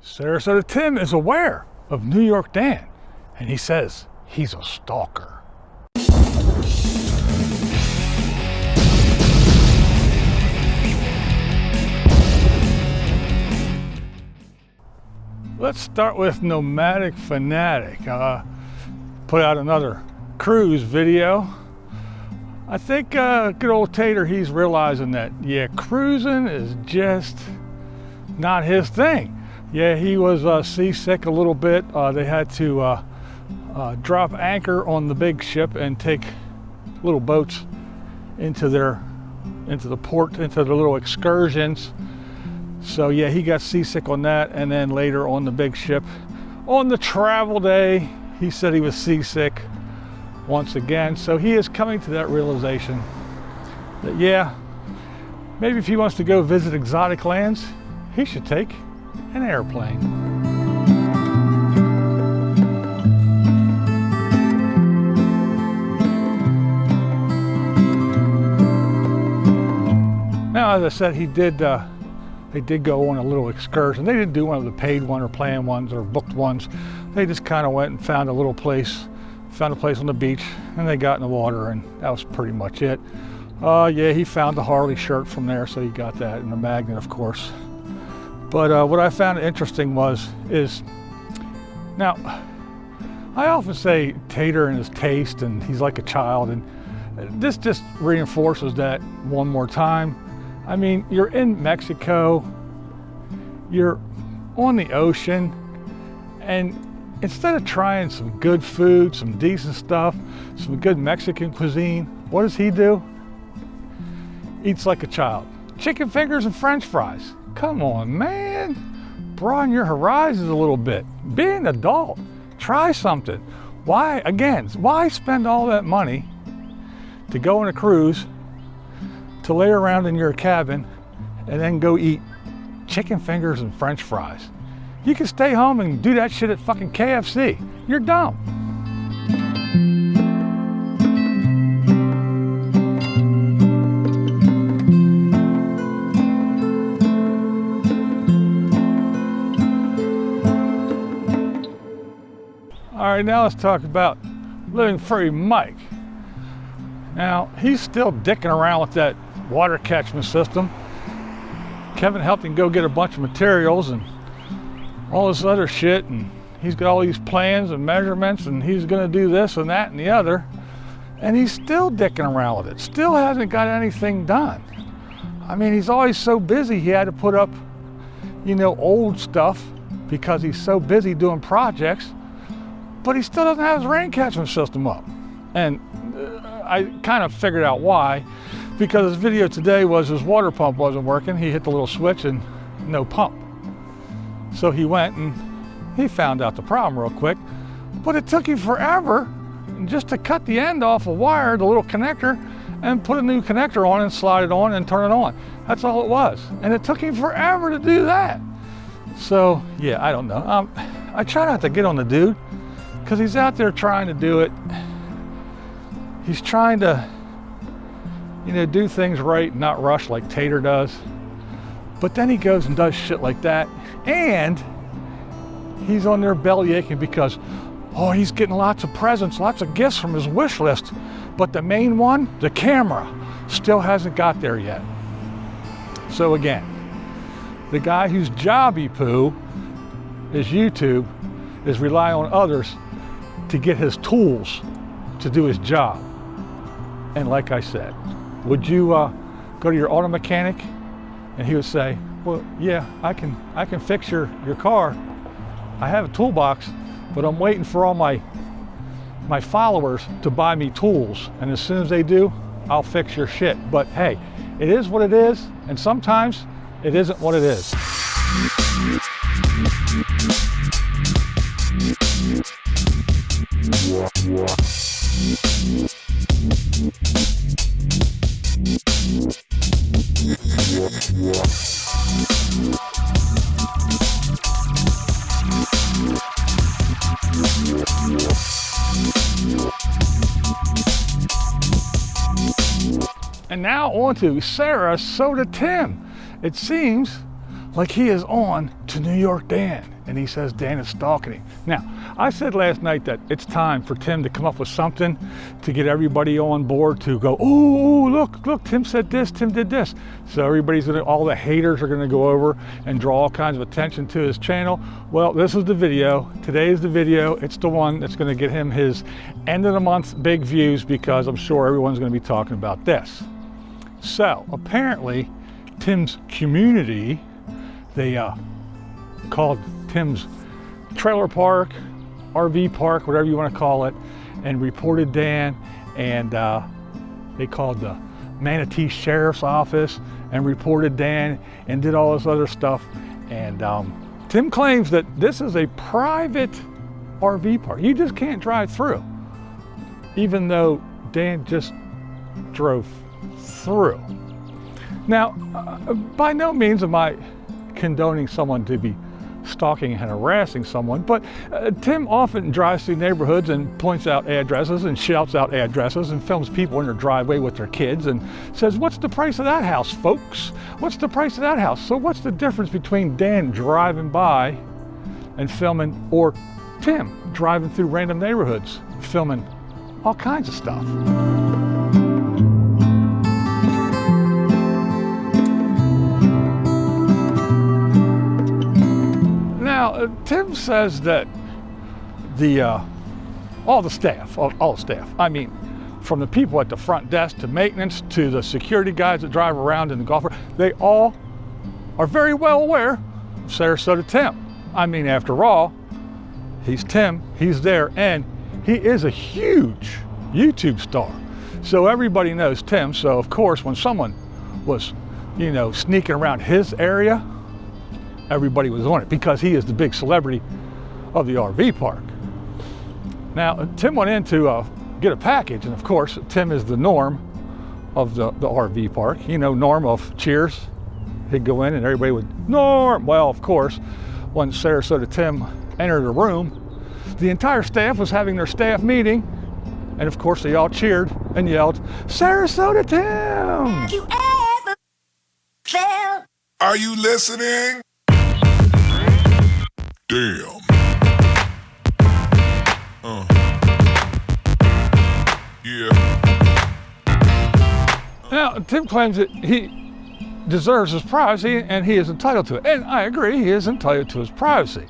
Sarasota Tim is aware of New York Dan, and he says he's a stalker. Let's start with Nomadic Fanatic. Put out another cruise video. I think good old Tater, he's realizing that, yeah, cruising is just not his thing. Yeah, he was seasick a little bit. They had to drop anchor on the big ship and take little boats into the port, into the little excursions. So yeah, he got seasick on that, and then later on the big ship, on the travel day, he said he was seasick once again. So he is coming to that realization that, yeah, maybe if he wants to go visit exotic lands, he should take an airplane. Now, as I said, they did go on a little excursion. They didn't do one of the paid one or planned ones or booked ones. They just kind of went and found a little place, found a place on the beach, and they got in the water, and that was pretty much it. Yeah, he found the Harley shirt from there, so he got that, and the magnet, of course. But what I found interesting is, now, I often say Tater and his taste, and he's like a child, and this just reinforces that one more time. I mean, you're in Mexico, you're on the ocean, and instead of trying some good food, some decent stuff, some good Mexican cuisine, what does he do? Eats like a child. Chicken fingers and French fries. Come on, man. Broaden your horizons a little bit. Be an adult. Try something. Why spend all that money to go on a cruise, to lay around in your cabin, and then go eat chicken fingers and French fries? You can stay home and do that shit at fucking KFC. You're dumb. All right, now let's talk about Living Free Mike. Now, he's still dicking around with that water catchment system. Kevin helped him go get a bunch of materials and all this other shit, and he's got all these plans and measurements, and he's gonna do this and that and the other, and he's still dicking around with it. Still hasn't got anything done. I mean, he's always so busy, he had to put up, old stuff because he's so busy doing projects, but he still doesn't have his rain catchment system up. And I kind of figured out why, because his video today was his water pump wasn't working. He hit the little switch and no pump. So he went and he found out the problem real quick, but it took him forever just to cut the end off a wire, the little connector, and put a new connector on and slide it on and turn it on. That's all it was. And it took him forever to do that. So yeah, I don't know. I try not to get on the dude because he's out there trying to do it. He's trying to, do things right, not rush like Tater does. But then he goes and does shit like that, and he's on there belly aching because, he's getting lots of presents, lots of gifts from his wish list. But the main one, the camera, still hasn't got there yet. So again, the guy whose job he poo is YouTube is relying on others to get his tools to do his job. And like I said, would you go to your auto mechanic and he would say, well, yeah, I can fix your car. I have a toolbox, but I'm waiting for all my followers to buy me tools. And as soon as they do, I'll fix your shit. But hey, it is what it is. And sometimes it isn't what it is. And now on to Sarasota Tim. It seems like he is on to New York Dan, and he says Dan is stalking him. Now, I said last night that it's time for Tim to come up with something to get everybody on board to go, oh, look, Tim said this, Tim did this. So all the haters are gonna go over and draw all kinds of attention to his channel. Well, this is the video. Today is the video. It's the one that's gonna get him his end of the month big views, because I'm sure everyone's gonna be talking about this. So apparently Tim's community, they called Tim's trailer park, RV park, whatever you want to call it, and reported Dan, and they called the Manatee Sheriff's Office and reported Dan and did all this other stuff. And Tim claims that this is a private RV park. You just can't drive through, even though Dan just drove through. Now, by no means am I condoning someone to be stalking and harassing someone, but Tim often drives through neighborhoods and points out addresses and shouts out addresses and films people in their driveway with their kids and says, what's the price of that house, folks? What's the price of that house? So what's the difference between Dan driving by and filming, or Tim driving through random neighborhoods filming all kinds of stuff? Now, Tim says that all the staff, I mean, from the people at the front desk to maintenance to the security guys that drive around in the golfer, they all are very well aware of Sarasota Tim. I mean, after all, he's Tim, he's there, and he is a huge YouTube star. So everybody knows Tim. So of course, when someone was, sneaking around his area, everybody was on it, because he is the big celebrity of the RV park. Now, Tim went in to get a package, and of course, Tim is the Norm of the RV park. Norm of Cheers. He'd go in and everybody would, Norm! Well, of course, when Sarasota Tim entered the room, the entire staff was having their staff meeting, and of course, they all cheered and yelled, Sarasota Tim! Have you ever felt? Are you listening? Damn. Yeah. Now, Tim claims that he deserves his privacy and he is entitled to it. And I agree, he is entitled to his privacy.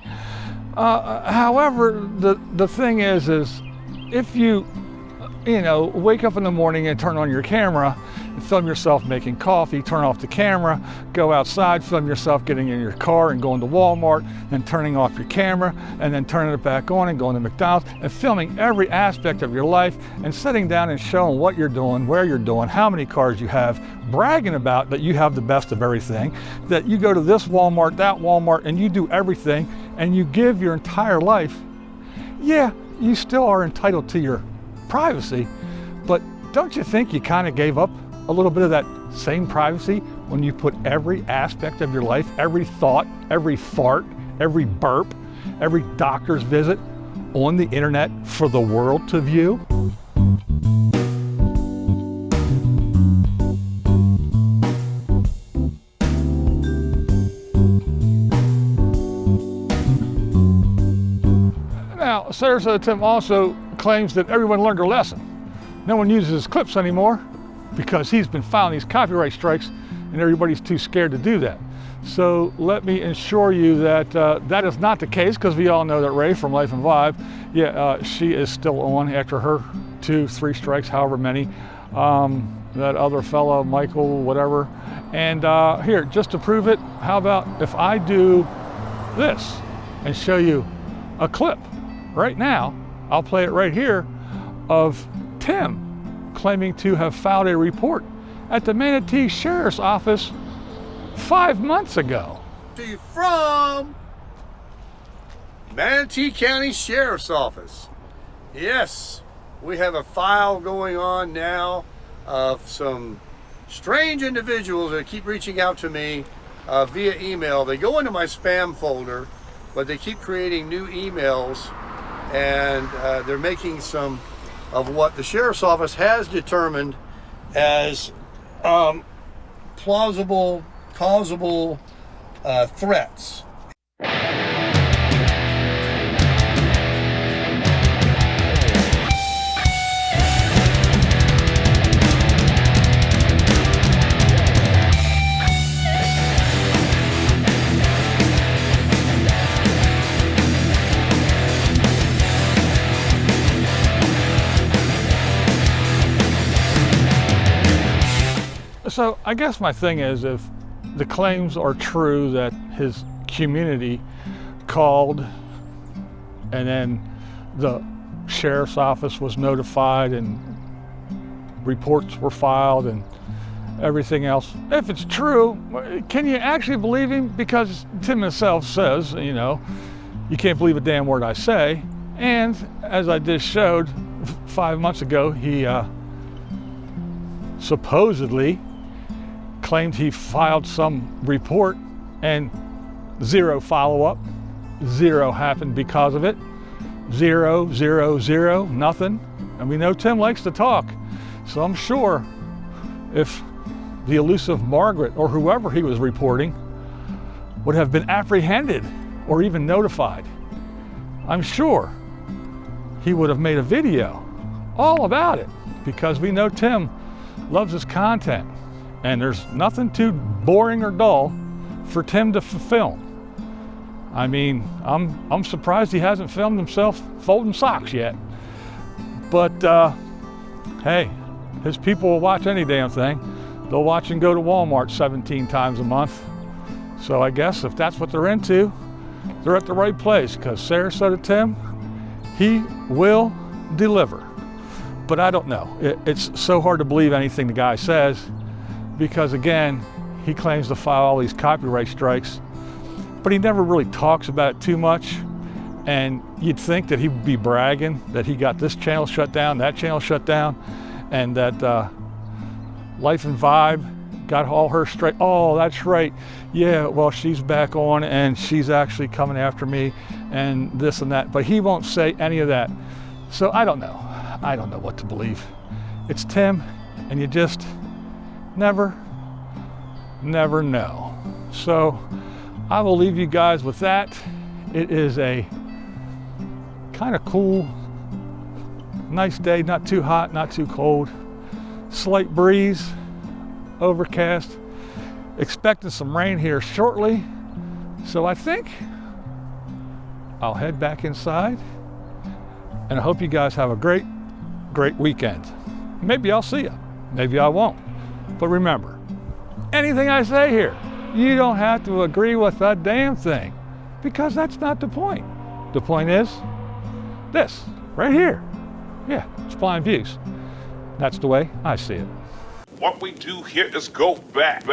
However, the thing is if you, wake up in the morning and turn on your camera and film yourself making coffee, turn off the camera, go outside, film yourself getting in your car and going to Walmart, then turning off your camera and then turning it back on and going to McDonald's and filming every aspect of your life and sitting down and showing what you're doing, where you're doing, how many cars you have, bragging about that you have the best of everything, that you go to this Walmart, that Walmart, and you do everything, and you give your entire life. Yeah, you still are entitled to your privacy, but don't you think you kind of gave up a little bit of that same privacy when you put every aspect of your life, every thought, every fart, every burp, every doctor's visit on the internet for the world to view? Now, Sarasota Tim also claims that everyone learned their lesson. No one uses his clips anymore because he's been filing these copyright strikes and everybody's too scared to do that. So let me assure you that that is not the case, because we all know that Ray from Life and Vibe, she is still on after her 2-3 strikes, however many. That other fellow, Michael, whatever. And here, just to prove it, how about if I do this and show you a clip right now? I'll play it right here of Tim claiming to have filed a report at the Manatee Sheriff's Office 5 months ago. From Manatee County Sheriff's Office. Yes, we have a file going on now of some strange individuals that keep reaching out to me via email. They go into my spam folder, but they keep creating new emails, and they're making some of what the Sheriff's Office has determined as plausible, causable threats. So I guess my thing is, if the claims are true that his community called and then the sheriff's office was notified and reports were filed and everything else, if it's true, can you actually believe him? Because Tim himself says, you know, you can't believe a damn word I say. And as I just showed 5 months ago, he supposedly claimed he filed some report and zero follow-up, zero happened because of it, zero, zero, zero, nothing. And we know Tim likes to talk, so I'm sure if the elusive Margaret or whoever he was reporting would have been apprehended or even notified, I'm sure he would have made a video all about it, because we know Tim loves his content. And there's nothing too boring or dull for Tim to film. I mean, I'm surprised he hasn't filmed himself folding socks yet. But hey, his people will watch any damn thing. They'll watch and go to Walmart 17 times a month. So I guess if that's what they're into, they're at the right place, because Sarasota Tim, he will deliver. But I don't know. It's so hard to believe anything the guy says, because again, he claims to file all these copyright strikes, but he never really talks about it too much. And you'd think that he would be bragging that he got this channel shut down, that channel shut down, and that Life and Vibe got all her straight. Oh, that's right. Yeah, well, she's back on and she's actually coming after me and this and that. But he won't say any of that. So I don't know. I don't know what to believe. It's Tim, and you just never know. So I will leave you guys with that. It is a kind of cool, nice day, not too hot, not too cold, slight breeze, overcast, expecting some rain here shortly. So I think I'll head back inside, and I hope you guys have a great weekend. Maybe I'll see you, maybe I won't. But remember, anything I say here, you don't have to agree with a damn thing, because that's not the point. The point is this, right here. Yeah, it's Blind Views. That's the way I see it. What we do here is go back.